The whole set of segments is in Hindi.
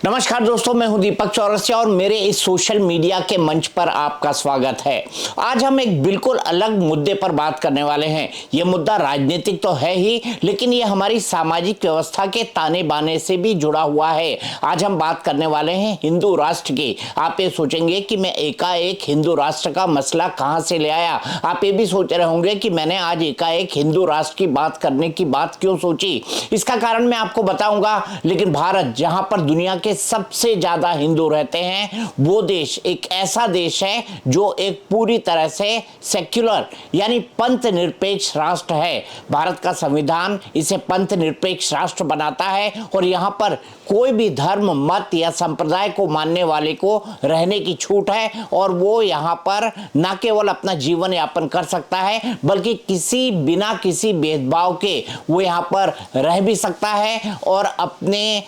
नमस्कार दोस्तों, मैं हूं दीपक चौरसिया और मेरे इस सोशल मीडिया के मंच पर आपका स्वागत है। आज हम एक बिल्कुल अलग मुद्दे पर बात करने वाले हैं। यह मुद्दा राजनीतिक तो है ही, लेकिन यह हमारी सामाजिक व्यवस्था के ताने बाने से भी जुड़ा हुआ है। आज हम बात करने वाले हैं हिंदू राष्ट्र की। आप ये सोचेंगे कि मैं एकाएक हिंदू राष्ट्र का मसला कहां से ले आया। आप ये भी सोच रहे होंगे कि मैंने आज एकाएक हिंदू राष्ट्र की बात करने की बात क्यों सोची। इसका कारण मैं आपको बताऊंगा, लेकिन भारत, जहां पर दुनिया के सबसे ज्यादा हिंदू रहते हैं, वो देश एक ऐसा देश है जो एक पूरी तरह से सेक्युलर यानी पंथ निरपेक्ष राष्ट्र है। भारत का संविधान इसे पंथ निरपेक्ष राष्ट्र बनाता है और यहां पर कोई भी धर्म, मत या संप्रदाय को मानने वाले को रहने की छूट है और वो यहां पर न केवल अपना जीवन यापन कर सकता है, बल्कि बिना किसी भेदभाव के वो यहां पर रह भी सकता है और अपने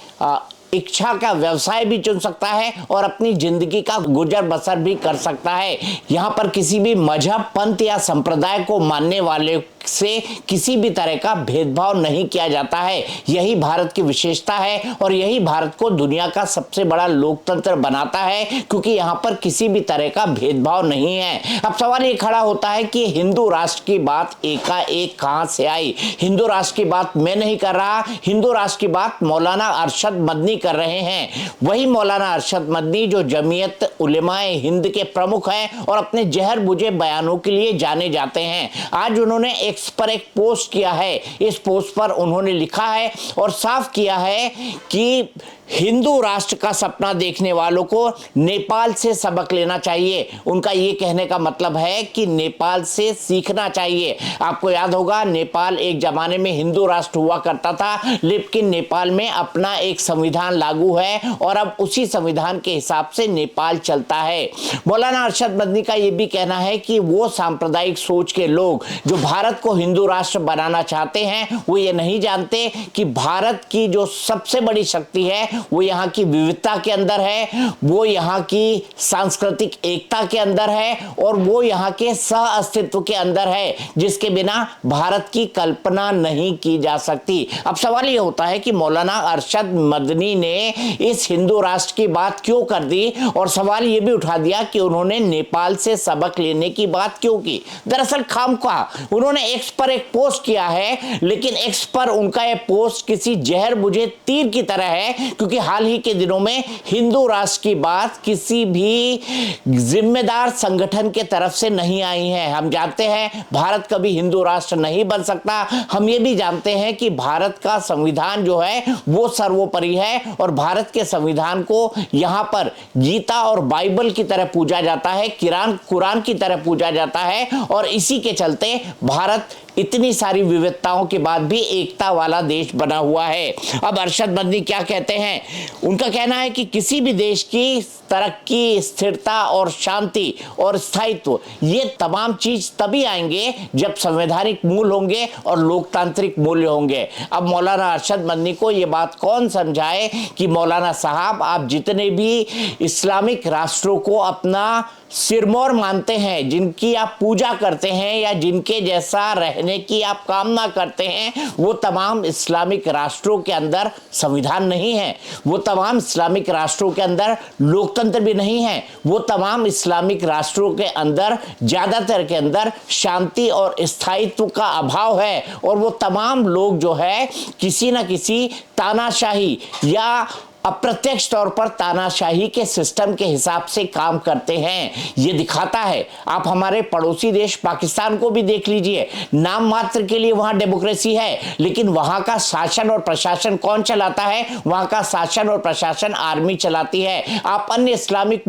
इच्छा का व्यवसाय भी चुन सकता है और अपनी जिंदगी का गुजर बसर भी कर सकता है। यहाँ पर किसी भी मजहब, पंथ या संप्रदाय को मानने वाले से किसी भी तरह का भेदभाव नहीं किया जाता है। यही भारत की विशेषता है और यही भारत को दुनिया का सबसे बड़ा लोकतंत्र बनाता है, क्योंकि यहाँ पर किसी भी तरह का भेदभाव नहीं है। अब सवाल ये खड़ा होता है कि हिंदू राष्ट्र की बात एकाएक कहां से आई। हिंदू राष्ट्र की बात मैं नहीं कर रहा, हिंदू राष्ट्र की बात मौलाना अरशद मदनी कर रहे हैं। वही मौलाना अरशद मदनी जो जमीयत उलेमाए हिंद के प्रमुख हैं और अपने जहर बुझे बयानों के लिए जाने जाते हैं। आज उन्होंने एक्स पर एक पोस्ट किया है। इस पोस्ट पर उन्होंने लिखा है और साफ किया है कि हिंदू राष्ट्र का सपना देखने वालों को नेपाल से सबक लेना चाहिए। उनका यह कहने का मतलब है कि नेपाल से सीखना चाहिए। आपको याद होगा, नेपाल एक जमाने में हिंदू राष्ट्र हुआ करता था, लेकिन नेपाल में अपना एक संविधान लागू है और अब उसी संविधान के हिसाब से नेपाल चलता है। मौलाना अरशद मदनी का यह भी कहना है कि वो सांप्रदायिक सोच के लोग जो भारत को हिंदू राष्ट्र बनाना चाहते हैं, वो ये नहीं जानते कि भारत की जो सबसे बड़ी शक्ति है वो यहाँ की विविधता के अंदर है, वो यहाँ की सांस्कृतिक एकता के अंदर है और वो यहाँ के सह अस्तित्व के अंदर है, जिसके बिना भारत की कल्पना नहीं की जा सकती। अब सवाल ये होता है कि मौलाना अरशद मदनी ने इस हिंदू राष्ट्र की बात क्यों कर दी और सवाल ये भी उठा दिया कि उन्होंने नेपाल से सबक लेने की बात क्यों की। दरअसल खामख्वाह उन्होंने एक्स पर एक पोस्ट किया है, लेकिन एक्स पर उनका यह पोस्ट किसी जहर बुझे तीर की तरह है, क्योंकि हाल ही के दिनों में हिंदू राष्ट्र की बात किसी भी जिम्मेदार संगठन के तरफ से नहीं आई है। हम जानते हैं भारत कभी हिंदू राष्ट्र नहीं बन सकता। हम ये भी जानते हैं कि भारत का संविधान जो है वो सर्वोपरि है और भारत के संविधान को यहाँ पर गीता और बाइबल की तरह पूजा जाता है, कुरान की तरह पूजा जाता है और इसी के चलते भारत इतनी सारी विविधताओं के बाद भी एकता वाला देश बना हुआ है। अब अरशद मदनी क्या कहते हैं? उनका कहना है कि किसी भी देश की तरक्की, स्थिरता और शांति और स्थायित्व, ये तमाम चीज तभी आएंगे जब संवैधानिक मूल्य होंगे और लोकतांत्रिक मूल्य होंगे। अब मौलाना अरशद मदनी को ये बात कौन समझाए कि मौलाना साहब, आप जितने भी इस्लामिक राष्ट्रों को अपना सिरमौर मानते हैं, जिनकी आप पूजा करते हैं या जिनके जैसा रहने की आप कामना करते हैं, वो तमाम इस्लामिक राष्ट्रों के अंदर संविधान नहीं है, वो तमाम इस्लामिक राष्ट्रों के अंदर लोकतंत्र भी नहीं है, वो तमाम इस्लामिक राष्ट्रों के अंदर ज्यादातर के अंदर शांति और स्थायित्व का अभाव है और वो तमाम लोग जो है किसी न किसी तानाशाही या अप्रत्यक्ष तौर पर तानाशाही के सिस्टम के हिसाब से काम करते हैं। ये दिखाता है, आप हमारे पड़ोसी देश पाकिस्तान को भी देख लीजिए। नाम मात्र के लिए वहां डेमोक्रेसी है, लेकिन वहां का शासन और प्रशासन कौन चलाता है? वहां का शासन और प्रशासन आर्मी चलाती है। आप अन्य इस्लामिक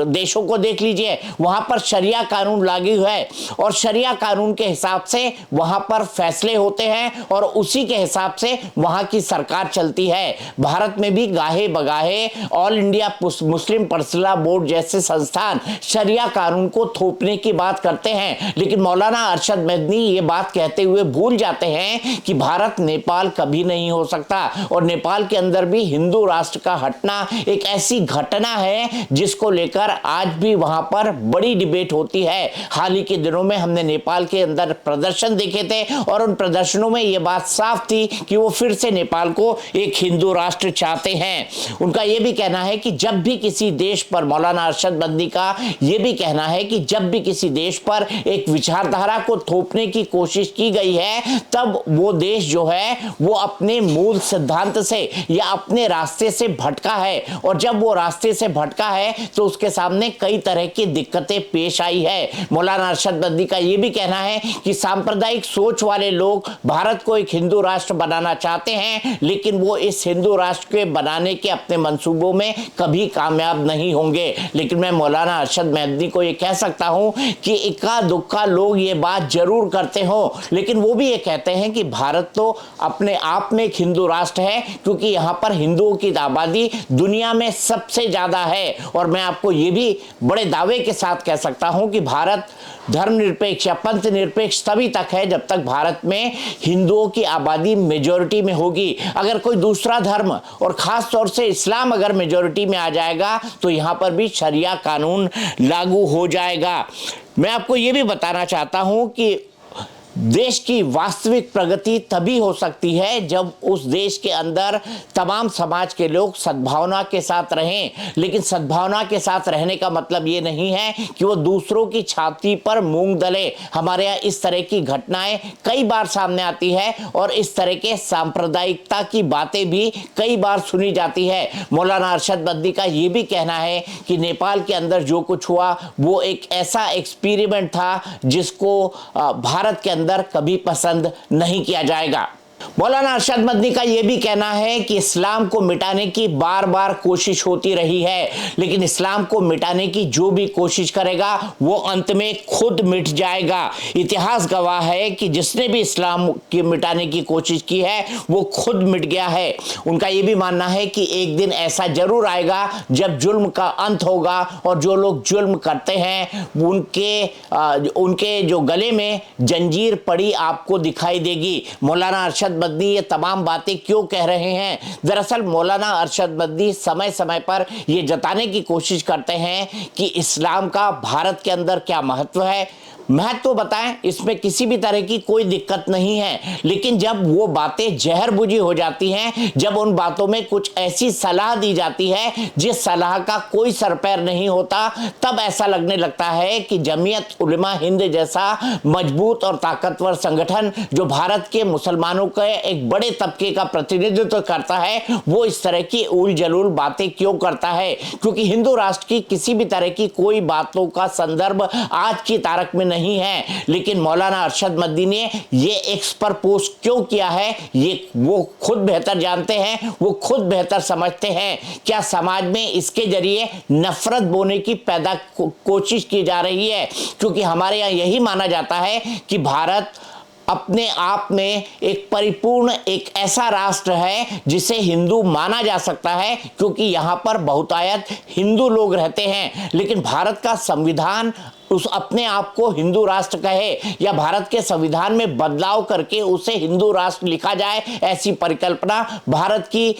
देशों को देख लीजिए, वहां पर शरिया कानून लागू है और शरिया कानून के हिसाब से वहां पर फैसले होते हैं और उसी के हिसाब से वहां की सरकार चलती है। भारत में भी गाहे बगाहे all India Muslim personal board जैसे संस्थान शरिया कानून को थोपने की बात करते हैं, लेकिन मौलाना अरशद मदनी ये बात कहते हुए भूल जाते हैं कि भारत नेपाल कभी नहीं हो सकता और नेपाल के अंदर भी हिंदू राष्ट्र का हटना एक ऐसी घटना है जिसको लेकर आज भी वहां पर बड़ी डिबेट होती है। हाल ही के दिनों में हमने नेपाल के अंदर प्रदर्शन देखे थे और उन प्रदर्शनों में यह बात साफ थी कि वो फिर से नेपाल को एक हिंदू राष्ट्र चाहते हैं। उनका यह भी कहना है कि जब भी किसी देश पर, मौलाना अरशद बद्री का यह भी कहना है कि जब भी किसी देश पर एक विचारधारा को थोपने की कोशिश की गई है, तब वो देश जो है वो अपने मूल सिद्धांत से या अपने रास्ते से भटका है, और जब वो रास्ते से भटका है तो उसके सामने कई तरह की दिक्कतें पेश आई है। मौलाना अरशद बद्री का यह भी कहना है कि सांप्रदायिक सोच वाले लोग भारत को एक हिंदू राष्ट्र बनाना चाहते हैं, लेकिन वो इस हिंदू राष्ट्र के बनाने के अपने मंसूबों में कभी कामयाब नहीं होंगे। लेकिन मैं मौलाना अरशद बद्री को ये कह सकता हूं कि इक्का दुक्का लोग ये बात जरूर करते हो, लेकिन वो भी ये कहते हैं कि भारत तो अपने आप में एक हिंदू राष्ट्र है, क्योंकि यहां पर हिंदुओं की आबादी दुनिया में सबसे ज्यादा है। और मैं आपको ये भी बड़े दावे के साथ कह सकता हूं कि भारत धर्मनिरपेक्ष या पंथ निरपेक्ष तभी तक है जब तक भारत में हिंदुओं की आबादी मेजॉरिटी में होगी। अगर कोई दूसरा धर्म और खास तौर से इस्लाम अगर मेजॉरिटी में आ जाएगा तो यहां पर भी शरिया कानून लागू हो जाएगा। मैं आपको यह भी बताना चाहता हूं कि देश की वास्तविक प्रगति तभी हो सकती है जब उस देश के अंदर तमाम समाज के लोग सद्भावना के साथ रहें। लेकिन सद्भावना के साथ रहने का मतलब ये नहीं है कि वो दूसरों की छाती पर मूंग दले। हमारे यहाँ इस तरह की घटनाएं कई बार सामने आती है और इस तरह के सांप्रदायिकता की बातें भी कई बार सुनी जाती है। मौलाना अरशद बद्री का ये भी कहना है कि नेपाल के अंदर जो कुछ हुआ वो एक ऐसा एक्सपेरिमेंट था जिसको भारत के अंदर कभी पसंद नहीं किया जाएगा। मौलाना अरशद बद्री का यह भी कहना है कि इस्लाम को मिटाने की बार बार कोशिश होती रही है, लेकिन इस्लाम को मिटाने की जो भी कोशिश करेगा वो अंत में खुद मिट जाएगा। इतिहास गवाह है कि जिसने भी इस्लाम के मिटाने की कोशिश की है वो खुद मिट गया है। उनका यह भी मानना है कि एक दिन ऐसा जरूर आएगा जब जुल्म का अंत होगा और जो लोग जुल्म करते हैं उनके जो गले में जंजीर पड़ी आपको दिखाई देगी। मौलाना अरशद बद्री ये तमाम बातें क्यों कह रहे हैं? दरअसल मौलाना अरशद बद्री समय समय पर ये जताने की कोशिश करते हैं कि इस्लाम का भारत के अंदर क्या महत्व है। महत्व बताएं, इसमें किसी भी तरह की कोई दिक्कत नहीं है, लेकिन जब वो बातें जहर बुझी हो जाती हैं, जब उन बातों में कुछ ऐसी सलाह दी जाती है जिस सलाह का कोई सर पैर नहीं होता, तब ऐसा लगने लगता है कि जमीयत उलमा हिंद जैसा मजबूत और ताकतवर संगठन जो भारत के मुसलमानों के एक बड़े तबके का प्रतिनिधित्व करता है, वो इस तरह की उल जलूल बातें क्यों करता है। क्योंकि हिंदू राष्ट्र की किसी भी तरह की कोई बातों का संदर्भ आज की तारीख में नहीं है। लेकिन मौलाना अरशद बद्री ने ये एक्सपोज क्यों किया है ये वो खुद बेहतर जानते हैं, वो खुद बेहतर समझते हैं। क्या समाज में इसके जरिए नफरत बोने की कोशिश की जा रही है? क्योंकि हमारे यहाँ यही माना जाता है कि भारत अपने आप में एक परिपूर्ण एक ऐसा राष्ट्र है जिसे हिंदू माना जा सकता है, क्योंकि यहाँ पर बहुतायत हिंदू लोग रहते हैं। लेकिन भारत का संविधान उस अपने आप को हिंदू राष्ट्र कहे या भारत के संविधान में बदलाव करके उसे हिंदू राष्ट्र लिखा जाए, ऐसी परिकल्पना भारत की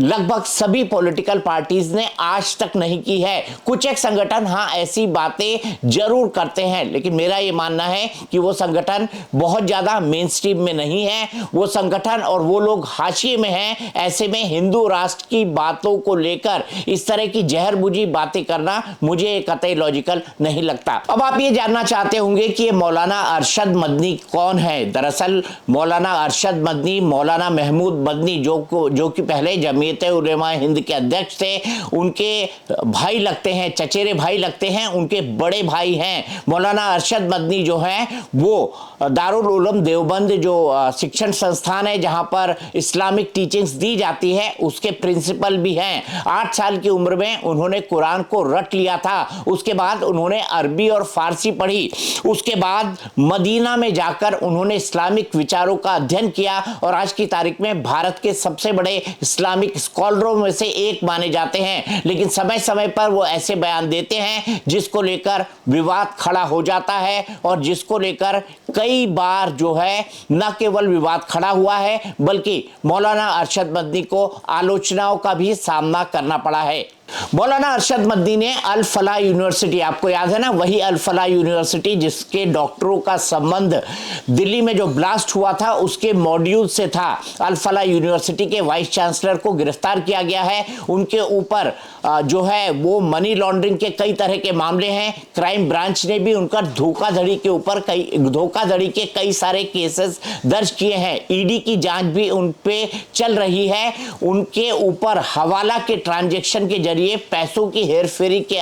लगभग सभी पॉलिटिकल पार्टीज ने आज तक नहीं की है। कुछ एक संगठन हाँ ऐसी बातें जरूर करते हैं, लेकिन मेरा ये मानना है कि वो संगठन बहुत ज्यादा मेन स्ट्रीम में नहीं है। वो संगठन और वो लोग हाशिए में हैं। ऐसे में हिंदू राष्ट्र की बातों को लेकर इस तरह की जहर बुझी बातें करना मुझे कतई लॉजिकल नहीं लगता। अब आप ये जानना चाहते होंगे कि ये मौलाना अरशद बद्री कौन है। दरअसल मौलाना अरशद बद्री मौलाना महमूद बद्री जो कि पहले जमीयत उलेमा हिंद के अध्यक्ष थे, उनके भाई लगते हैं, चचेरे भाई लगते हैं, उनके बड़े भाई हैं। मौलाना अरशद बद्री जो है वो दारुल उलूम देवबंद जो शिक्षण संस्थान है जहां पर इस्लामिक टीचिंग्स दी जाती है, उसके प्रिंसिपल भी हैं। 8 साल की उम्र में उन्होंने कुरान को रट लिया था। उसके बाद उन्होंने अरबी और फारसी पढ़ी। उसके बाद मदीना में जाकर उन्होंने इस्लामिक विचारों का अध्ययन किया और आज की तारीख में भारत के सबसे बड़े इस्लामिक स्कॉलरों में से एक माने जाते हैं। लेकिन समय समय पर वो ऐसे बयान देते हैं जिसको लेकर विवाद खड़ा हो जाता है और जिसको लेकर कई बार जो है न केवल विवाद खड़ा हुआ है बल्कि मौलाना अरशद बद्री को आलोचनाओं का भी सामना करना पड़ा है। मौलाना अरशद मदनी ने अल फलाह यूनिवर्सिटी, आपको याद है ना, वही अल फलाह यूनिवर्सिटी जिसके डॉक्टरों का संबंध दिल्ली में जो ब्लास्ट हुआ था उसके मॉड्यूल से था, अल फलाह यूनिवर्सिटी के वाइस चांसलर को गिरफ्तार किया गया है। उनके ऊपर जो है वो मनी लॉन्ड्रिंग के कई तरह के मामले हैं। क्राइम ब्रांच ने भी उनका धोखाधड़ी के कई सारे केसेस दर्ज किए हैं। ईडी की जांच भी उन पे चल रही है। उनके ऊपर हवाला के ट्रांजैक्शन के जरिए पैसों की हेराफेरी के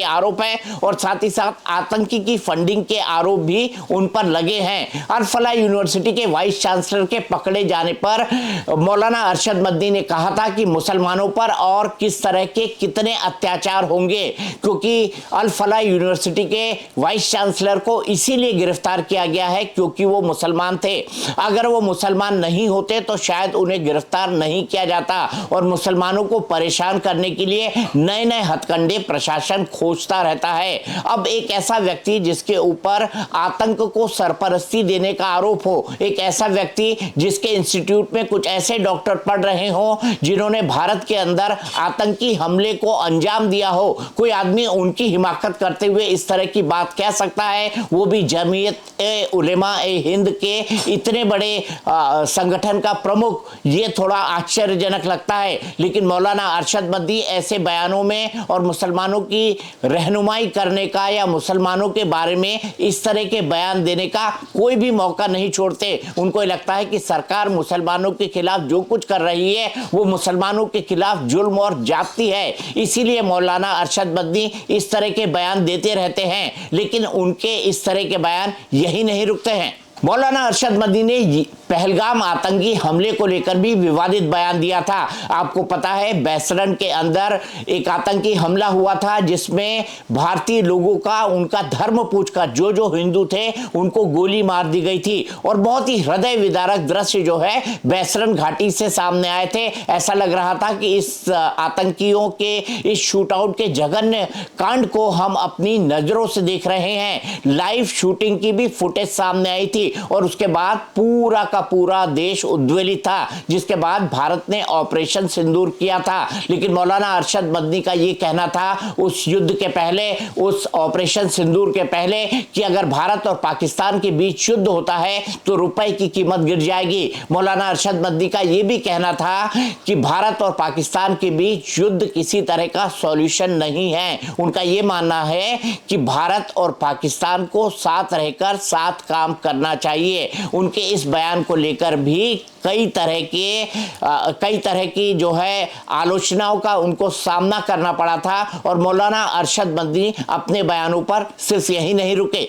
आरोप है और साथ ही साथ आतंकी की फंडिंग के आरोप भी उन पर लगे हैं। अल फलाह यूनिवर्सिटी के वाइस चांसलर के पकड़े जाने पर मौलाना अरशद मदनी ने कहा था कि मुसलमानों पर और किस तरह के कितने अत्याचार होंगे, क्योंकि अल फलाह यूनिवर्सिटी के वाइस चांसलर को इसीलिए गिरफ्तार किया गया है क्योंकि वो मुसलमान थे। अगर वो मुसलमान नहीं होते तो शायद उन्हें गिरफ्तार नहीं किया जाता और मुसलमानों को परेशान करने के लिए नए नए हथकंडे प्रशासन खोजता रहता है। अब एक ऐसा व्यक्ति जिसके ऊपर आतंक को सरपरस्ती देने का आरोप हो, एक ऐसा व्यक्ति जिसके इंस्टीट्यूट में कुछ ऐसे डॉक्टर पढ़ रहे हो जिन्होंने भारत के अंदर आतंकी हमले को अंजाम दिया हो, कोई आदमी उनकी हिमाकत करते हुए इस तरह की बात कह सकता है, वो भी जमीयत उलेमा ए हिंद के इतने बड़े संगठन का प्रमुख। ये थोड़ा आश्चर्यजनक लगता है। लेकिन मौलाना अरशद मदनी ऐसे बयानों में और मुसलमानों की रहनुमाई करने का या मुसलमानों के बारे में इस तरह के बयान देने का कोई भी मौका नहीं छोड़ते। उनको लगता है कि सरकार मुसलमानों के खिलाफ जो कुछ कर रही है वो मुसलमानों के खिलाफ जुल्म और ज्यादती है। इसीलिए मौलाना अरशद मदनी इस तरह के बयान देते रहते हैं। लेकिन उनके इस तरह के बयान यही नहीं रुकते हैं। मौलाना अरशद मदनी ने पहलगाम आतंकी हमले को लेकर भी विवादित बयान दिया था। आपको पता है बैसरन के अंदर एक आतंकी हमला हुआ था जिसमें भारतीय लोगों का उनका धर्म पूछकर जो हिंदू थे उनको गोली मार दी गई थी और बहुत ही हृदय विदारक दृश्य जो है बैसरन घाटी से सामने आए थे। ऐसा लग रहा था कि इस आतंकियों के इस शूटआउट के जघन्य कांड को हम अपनी नजरों से देख रहे हैं। लाइव शूटिंग की भी फुटेज सामने आई थी और उसके बाद पूरा का पूरा देश उद्वेलित था, जिसके बाद भारत ने ऑपरेशन सिंदूर किया था। लेकिन मौलाना अरशद मदनी का यह कहना था उस युद्ध के पहले, उस ऑपरेशन सिंदूर के पहले, कि अगर भारत और पाकिस्तान के बीच युद्ध होता है तो रुपए की कीमत गिर जाएगी। मौलाना अरशद मदनी का यह भी कहना था कि भारत और पाकिस्तान के बीच युद्ध किसी तरह का सॉल्यूशन नहीं है। उनका यह मानना है कि भारत और पाकिस्तान को साथ रहकर साथ काम करना चाहिए। उनके इस बयान को लेकर भी कई तरह की जो है आलोचनाओं का उनको सामना करना पड़ा था और मौलाना अरशद मदनी अपने बयानों पर सिर्फ यही नहीं रुके।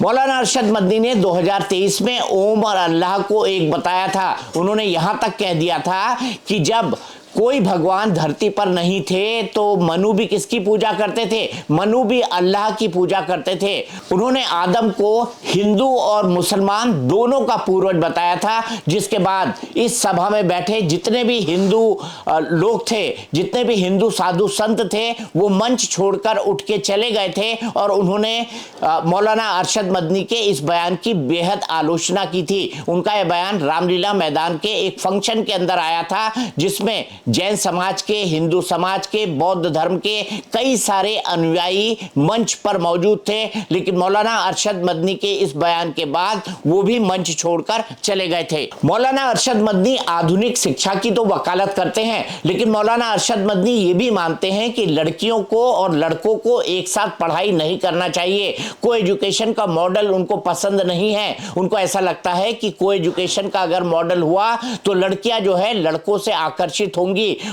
मौलाना अरशद मदनी ने 2023 में ओम और अल्लाह को एक बताया था। उन्होंने यहां तक कह दिया था कि जब कोई भगवान धरती पर नहीं थे तो मनु भी किसकी पूजा करते थे? मनु भी अल्लाह की पूजा करते थे। उन्होंने आदम को हिंदू और मुसलमान दोनों का पूर्वज बताया था, जिसके बाद इस सभा में बैठे जितने भी हिंदू लोग थे, जितने भी हिंदू साधु संत थे, वो मंच छोड़कर उठ के चले गए थे और उन्होंने मौलाना अरशद मदनी के इस बयान की बेहद आलोचना की थी। उनका यह बयान रामलीला मैदान के एक फंक्शन के अंदर आया था जिसमें जैन समाज के, हिंदू समाज के, बौद्ध धर्म के कई सारे अनुयायी मंच पर मौजूद थे। लेकिन मौलाना अरशद मदनी के इस बयान के बाद वो भी मंच छोड़कर चले गए थे। मौलाना अरशद मदनी आधुनिक शिक्षा की तो वकालत करते हैं, लेकिन मौलाना अरशद मदनी ये भी मानते हैं कि लड़कियों को और लड़कों को एक साथ पढ़ाई नहीं करना चाहिए। को एजुकेशन का मॉडल उनको पसंद नहीं है। उनको ऐसा लगता है कि को एजुकेशन का अगर मॉडल हुआ तो लड़कियां जो है लड़कों से आकर्षित होंगी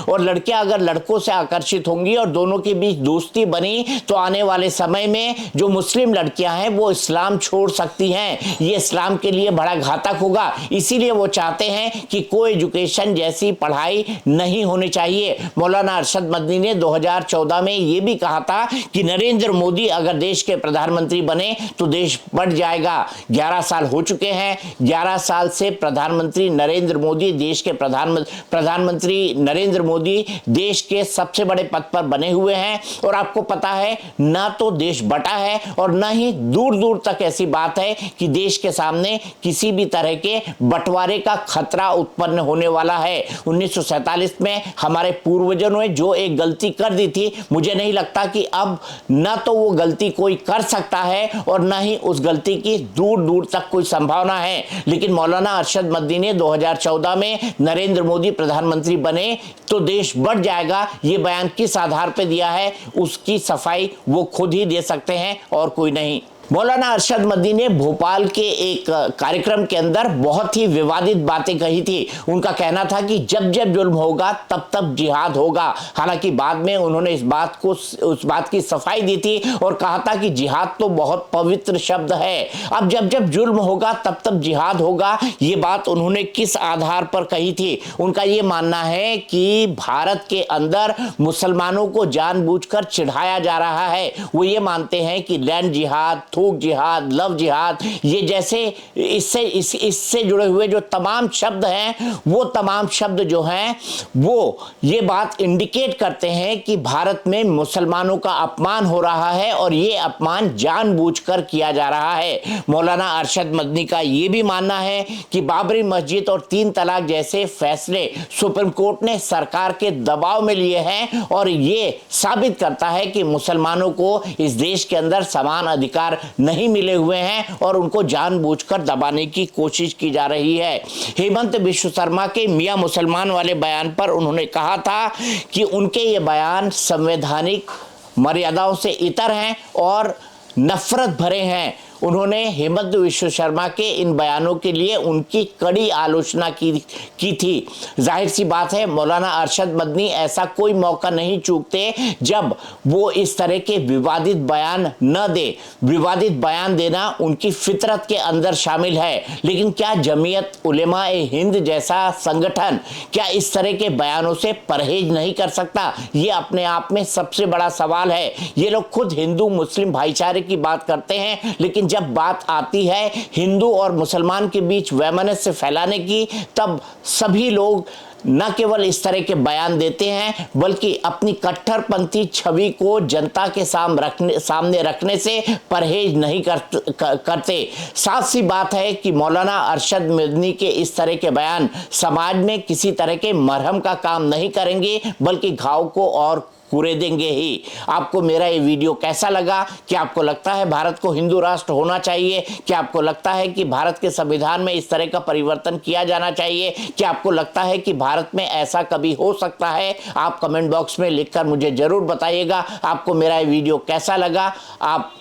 और लड़कियां अगर लड़कों से आकर्षित होंगी और दोनों के बीच दोस्ती बनी तो आने वाले समय में जो मुस्लिम लड़कियां हैं वो इस्लाम छोड़ सकती हैं। ये इस्लाम के लिए बड़ा घातक होगा। इसीलिए वो चाहते हैं कि को एजुकेशन जैसी पढ़ाई नहीं होनी चाहिए। मौलाना अरशद मदनी ने 2014 में ये भी कहा था कि नरेंद्र मोदी अगर देश के प्रधानमंत्री बने तो देश बढ़ जाएगा। 11 साल हो चुके हैं। 11 साल से प्रधानमंत्री नरेंद्र मोदी देश के प्रधानमंत्री नरेंद्र मोदी देश के सबसे बड़े पद पर बने हुए हैं और आपको पता है ना तो देश बटा है और ना ही दूर दूर तक ऐसी बात है कि देश के सामने किसी भी तरह के बंटवारे का खतरा उत्पन्न होने वाला है। 1947 में हमारे पूर्वजों ने जो एक गलती कर दी थी, मुझे नहीं लगता कि अब ना तो वो गलती कोई कर सकता है और ना ही उस गलती की दूर दूर तक कोई संभावना है। लेकिन मौलाना अरशद मदनी ने 2014 में नरेंद्र मोदी प्रधानमंत्री बने तो देश बढ़ जाएगा, ये बयान किस आधार पर दिया है उसकी सफाई वो खुद ही दे सकते हैं और कोई नहीं। मौलाना अरशद मदनी ने भोपाल के एक कार्यक्रम के अंदर बहुत ही विवादित बातें कही थी। उनका कहना था कि जब जब जुल्म होगा तब तब जिहाद होगा। हालांकि बाद में उन्होंने उस बात की सफाई दी थी और कहा था कि जिहाद तो बहुत पवित्र शब्द है। अब जब जब जुल्म होगा तब तब जिहाद होगा, ये बात उन्होंने किस आधार पर कही थी? उनका ये मानना है कि भारत के अंदर मुसलमानों को जानबूझकर चिढ़ाया जा रहा है। वो ये मानते हैं कि लैंड जिहाद, थूक जिहाद, लव जिहाद, ये जैसे इससे जुड़े हुए जो तमाम शब्द हैं, वो तमाम शब्द जो हैं वो ये बात इंडिकेट करते हैं कि भारत में मुसलमानों का अपमान हो रहा है और ये अपमान जानबूझकर किया जा रहा है। मौलाना अरशद मदनी का ये भी मानना है कि बाबरी मस्जिद और 3 तलाक जैसे फैसले सुप्रीम कोर्ट ने सरकार के दबाव में लिए हैं और ये साबित करता है कि मुसलमानों को इस देश के अंदर समान अधिकार नहीं मिले हुए हैं और उनको जानबूझकर दबाने की कोशिश की जा रही है। हेमंत बिश्व शर्मा के मियां मुसलमान वाले बयान पर उन्होंने कहा था कि उनके ये बयान संवैधानिक मर्यादाओं से इतर हैं और नफरत भरे हैं। उन्होंने हेमंत बिश्व शर्मा के इन बयानों के लिए उनकी कड़ी आलोचना की थी। जाहिर सी बात है मौलाना अरशद मदनी ऐसा कोई मौका नहीं चूकते जब वो इस तरह के विवादित बयान न दे। विवादित बयान देना उनकी फितरत के अंदर शामिल है। लेकिन क्या जमीयत उलेमा-ए हिंद जैसा संगठन क्या इस तरह के बयानों से परहेज नहीं कर सकता? ये अपने आप में सबसे बड़ा सवाल है। ये लोग खुद हिंदू मुस्लिम भाईचारे की बात करते हैं, लेकिन जब बात आती है हिंदू और मुसलमान के बीच वैमनस्य फैलाने की, तब सभी लोग न केवल इस तरह के बयान देते हैं बल्कि अपनी कट्टरपंथी छवि को जनता के सामने रखने से परहेज नहीं करते। साफ सी बात है कि मौलाना अरशद मदनी के इस तरह के बयान समाज में किसी तरह के मरहम का काम नहीं करेंगे बल्कि घाव को और कुरेदेंगे ही। आपको मेरा ये वीडियो कैसा लगा? क्या आपको लगता है भारत को हिंदू राष्ट्र होना चाहिए? क्या आपको लगता है कि भारत के संविधान में इस तरह का परिवर्तन किया जाना चाहिए? क्या आपको लगता है कि भारत में ऐसा कभी हो सकता है? आप कमेंट बॉक्स में लिखकर मुझे जरूर बताइएगा। आपको मेरा ये वीडियो कैसा लगा आप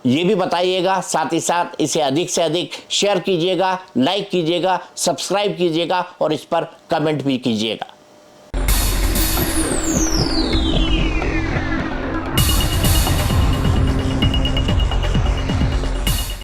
ये भी बताइएगा। साथ ही साथ इसे अधिक से अधिक शेयर कीजिएगा, लाइक कीजिएगा, सब्सक्राइब कीजिएगा और इस पर कमेंट भी कीजिएगा।